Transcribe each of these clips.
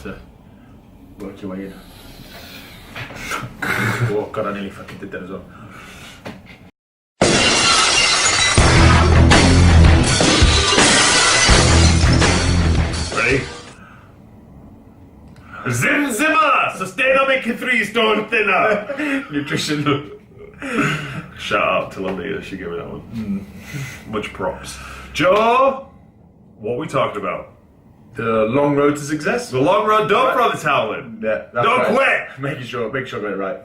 to work your way in. Oh God, I nearly fucking did that as well. Ready? Zim Zimmer! Sustain omega-3 stone thinner! Nutrition. Shout out to Lolita, she gave me that one. Much props. Joe, what are we talking about? The long road to success. The long road, don't throw the towel in. Yeah, Don't right. Make sure I got it right.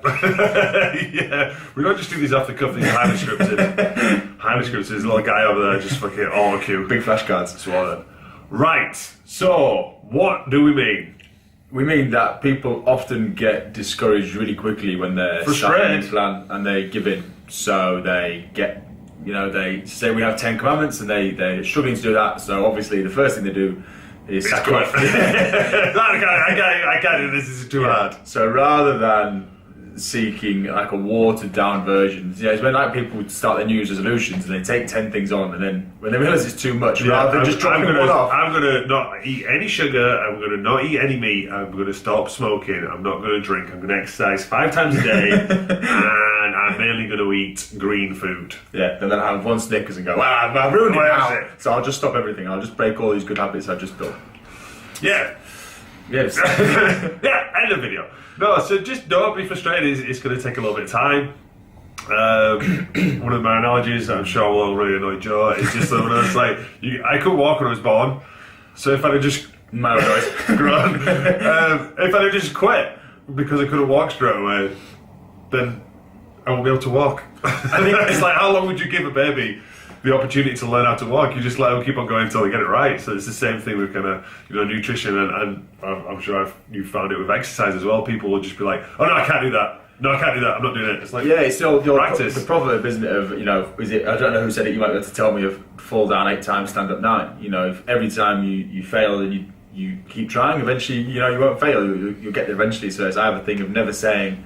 Yeah, we don't just do these off the cuff, these highly scripted. Highly scripted, there's a little guy over there just fucking all cue. Big flashcards. Swallow. Right, so what do we mean? We mean that people often get discouraged really quickly when they're starting a new plan and they give in. So they get, they say we have 10 commandments and they're struggling to do that. So obviously the first thing they do is sack off. I can't do this, this is too hard. So rather than seeking like a watered down version, it's when like people start their New Year's resolutions and they take 10 things on and then when they realise it's too much, rather than just dropping one off. I'm gonna not eat any sugar, I'm gonna not eat any meat, I'm gonna stop smoking, I'm not gonna drink, I'm gonna exercise 5 times a day and I'm mainly gonna eat green food. Yeah, and then I have one Snickers and go, I've ruined it now. So I'll just stop everything, I'll just break all these good habits I've just built. Yeah. Yes. Yeah, end of video. No, so just don't be frustrated. It's going to take a little bit of time. One of my analogies that I'm sure will really annoy Joe is just that when I was like, I couldn't walk when I was born. So if I'd have just grown, if I'd have just quit because I couldn't walk straight away, then I won't be able to walk. I think it's like, how long would you give a baby the opportunity to learn how to walk? You just let them keep on going until they get it right. So it's the same thing with kind of nutrition and I'm sure you found it with exercise as well. People will just be like, oh no, I can't do that. No, I can't do that. I'm not doing it. It's like, yeah, it's still practice. The proverb, isn't it? Of is it? I don't know who said it. You might be able to tell me of fall down 8 times, stand up 9. If every time you fail and you keep trying, eventually you won't fail. You'll get there eventually. So I have a thing of never saying,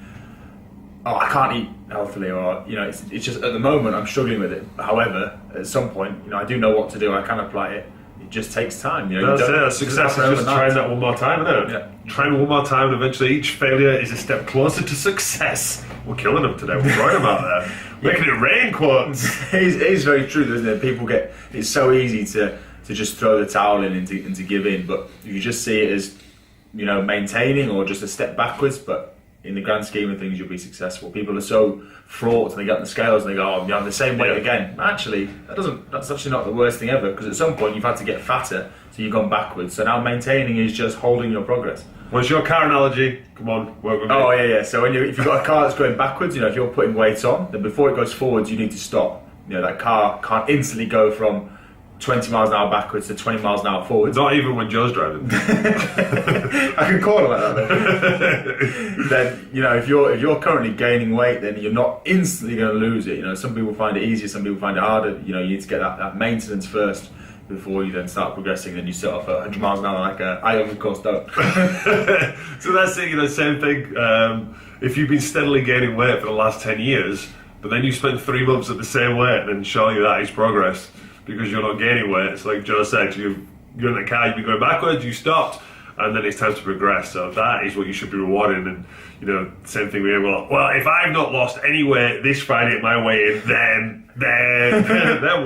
oh, I can't eat healthily, or it's just at the moment I'm struggling with it. However, at some point, I do know what to do. I can apply it. It just takes time. That's it. Success is just trying that one more time, isn't it? Yeah. Trying one more time, and eventually each failure is a step closer to success. We're killing them today. We're throwing them out there, making it rain quotes. It is very true, isn't it? People it's so easy to just throw the towel in and to give in, but you just see it as maintaining or just a step backwards, but in the grand scheme of things, you'll be successful. People are so fraught and they get on the scales and they go, oh, I'm the same weight again. Actually, that's actually not the worst thing ever, because at some point you've had to get fatter, so you've gone backwards. So now maintaining is just holding your progress. What's your car analogy? Come on, work with me. Oh, yeah. So if you've got a car that's going backwards, if you're putting weight on, then before it goes forwards, you need to stop. That car can't instantly go from 20 miles an hour backwards to 20 miles an hour forwards. Not even when Joe's driving. I can call it like that. Then if you're currently gaining weight, then you're not instantly going to lose it. Some people find it easier, some people find it harder. You need to get that maintenance first before you then start progressing. Then you set off at 100 miles an hour like I of course don't. So that's it. Same thing. If you've been steadily gaining weight for the last 10 years, but then you spend 3 months at the same weight, then surely that is progress. Because you're not gaining weight. It's like Joe said, you're in the car, you've been going backwards, you stopped, and then it's time to progress. So that is what you should be rewarding. And same thing with well, if I've not lost any weight this Friday at my weigh-in, then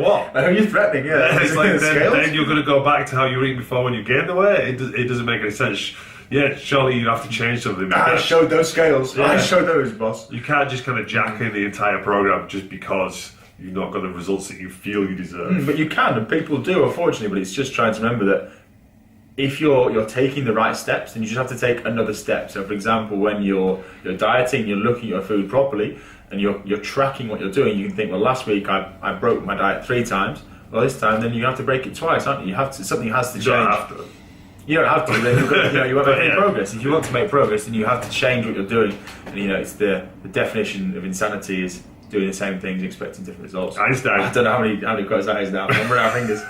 what? I know you're threatening, yeah. It's like then you're going to go back to how you were eating before when you gained the weight. It doesn't make any sense. Yeah, surely you have to change something. I showed those scales. Yeah. I showed those, boss. You can't just kind of jack in the entire program just because you've not got the results that you feel you deserve. But you can, and people do, unfortunately. But it's just trying to remember that if you're taking the right steps, then you just have to take another step. So, for example, when you're dieting, you're looking at your food properly, and you're tracking what you're doing. You can think, well, last week I broke my diet 3 times. Well, this time, then you have to break it twice, aren't you? Something has to change. You don't have to. You don't have to. Then you won't make progress. If you want to make progress, then you have to change what you're doing. And it's the definition of insanity is doing the same things, expecting different results. Einstein. I don't know how many quotes that is now. I'm running out of fingers.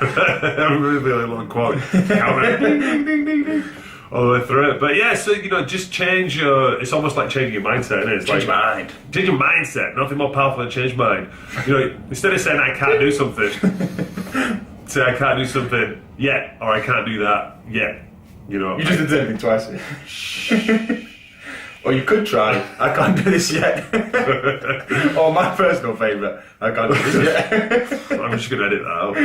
I'm really long quote. Ding, ding, ding, ding, ding. All the way through it. But yeah, so just change your. It's almost like changing your mindset, isn't it? It's change mind. Change your mindset. Nothing more powerful than change mind. Instead of saying I can't do something, say I can't do something yet, or I can't do that yet. You know, You just did anything twice. Or you could try. I can't do this yet. Or my personal favourite. I can't do this yet. I'm just going to edit that out.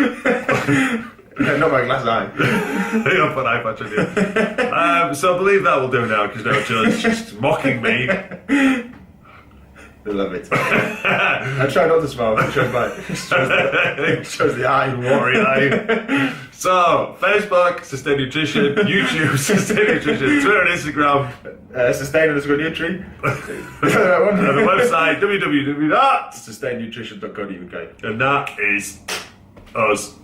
Yeah, not my glass eye. I'll put an eye patch on you. So I believe that will do now, because now Joe's just mocking me. I love it. I try not to smile, but it shows the eye. Worry eye. So, Facebook, Sustain Nutrition, YouTube, Sustain Nutrition, Twitter and Instagram. Sustain_Nutri. And the website, www.sustainnutrition.co.uk. sustainnutrition.co.uk. And that is us.